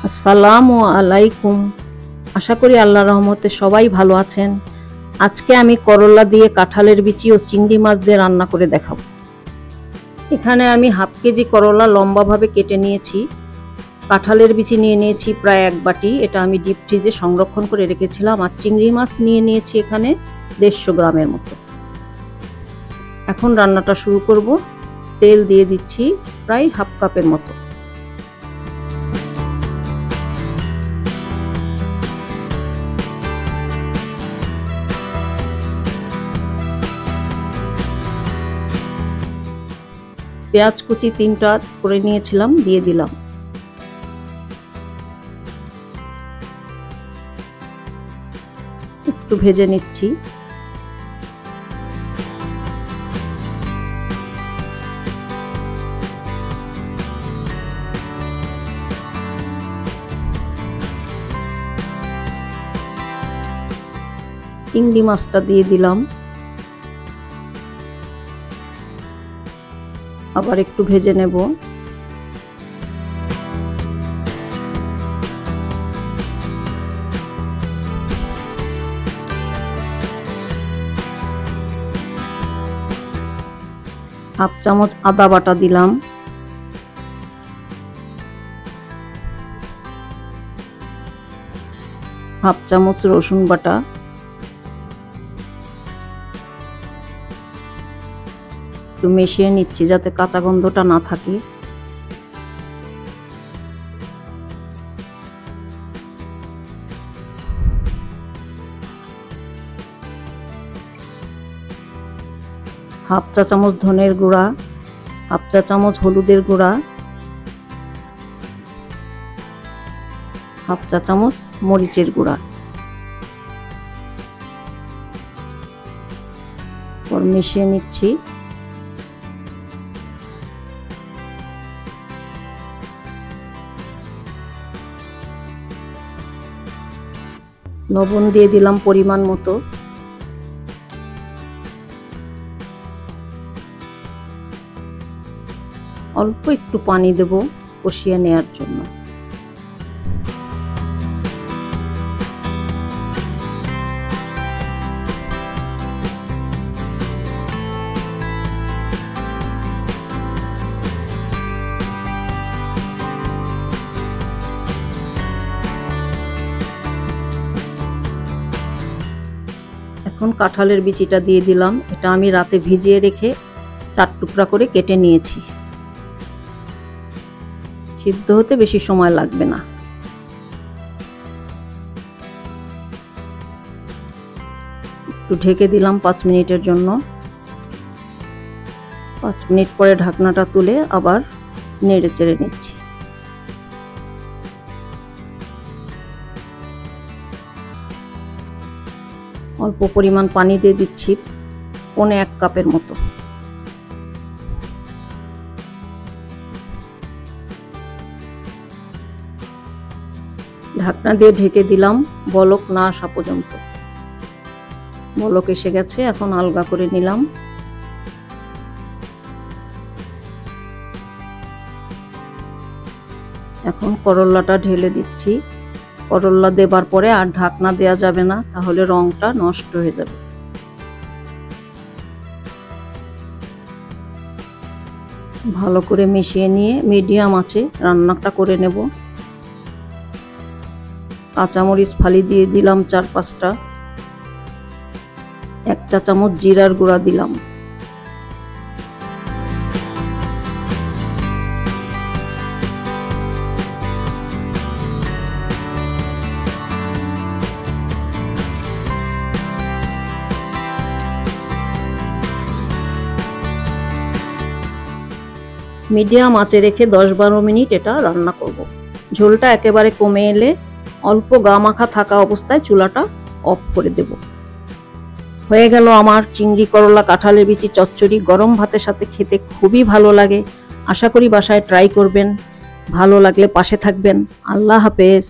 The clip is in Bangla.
আসসালামু আলাইকুম। আশা করি আল্লাহর রহমতে সবাই ভালো আছেন। আজকে আমি করলা দিয়ে কাঁঠালের বিচি ও চিংড়ি মাছ দিয়ে রান্না করে দেখাবো। এখানে আমি হাফ কেজি করলা লম্বাভাবে কেটে নিয়েছি। কাঁঠালের বিচি নিয়ে নিয়েছি প্রায় 1 বাটি, এটা আমি ডিপ ফ্রিজে সংরক্ষণ করে রেখেছিলাম। আর চিংড়ি মাছ নিয়ে নিয়েছি এখানে 150 গ্রামের মতো। এখন রান্নাটা শুরু করব। তেল দিয়ে দিচ্ছি প্রায় হাফ কাপের মতো। পেঁয়াজ কুচি 3টা করে নিয়েছিলাম, দিয়ে দিলাম। একটু ভেজে নিচ্ছি। চিংড়ি মাছটা দিয়ে দিলাম, আবার একটু ভেজে নেব। হাফ চামচ আদা বাটা দিলাম, হাফ চামচ রসুন বাটা, একটু মিশিয়ে নিচ্ছি যাতে কাঁচা গন্ধটা না থাকে। হাফ চা চামচ ধনের গুঁড়া, হাফ চা চামচ হলুদের গুঁড়া, হাফ চা চামচ মরিচের গুঁড়া। মিশিয়ে নিচ্ছি। লবণ দিয়ে দিলাম পরিমাণ মতো। অল্প একটু পানি দেব কষিয়ে নেওয়ার জন্য। এখন কাঁঠালের বিচিটা দিয়ে দিলাম। এটা আমি রাতে ভিজিয়ে রেখে 4 টুকরা করে কেটে নিয়েছি। সিদ্ধ হতে বেশি সময় লাগবে না। একটু ঢেকে দিলাম 5 মিনিটের জন্য। 5 মিনিট পরে ঢাকনাটা তুলে আবার নেড়ে চেড়ে নিচ্ছি। অল্প পরিমাণ পানি দিয়ে দিচ্ছি, 1 কাপের মতো। ঢাকনা দিয়ে ঢেকে দিলাম বলক না আসা পর্যন্ত। বলক এসে গেছে, এখন আলগা করে নিলাম। এখন করলাটা ঢেলে দিচ্ছি। করলা দেবার পরে আর ঢাকনা দেয়া যাবে না, তাহলে রংটা নষ্ট হয়ে যাবে। ভালো করে মিশিয়ে নিয়ে মিডিয়াম আঁচে রান্নাটা করে নেব। কাঁচামরিচ ফালি দিয়ে দিলাম 4-5টা। 1 চা চামচ জিরার গুঁড়া দিলাম। মিডিয়াম আঁচে রেখে 10-12 মিনিট এটা রান্না করব। ঝোলটা একেবারে কমে এলে অল্প গা মাখা থাকা অবস্থায় চুলাটা অফ করে দেব। হয়ে গেল আমার চিংড়ি করলা কাঁঠালের বিচি চচ্চড়ি। গরম ভাতের সাথে খেতে খুবই ভালো লাগে। আশা করি বাসায় ট্রাই করবেন। ভালো লাগলে পাশে থাকবেন। আল্লাহ হাফেজ।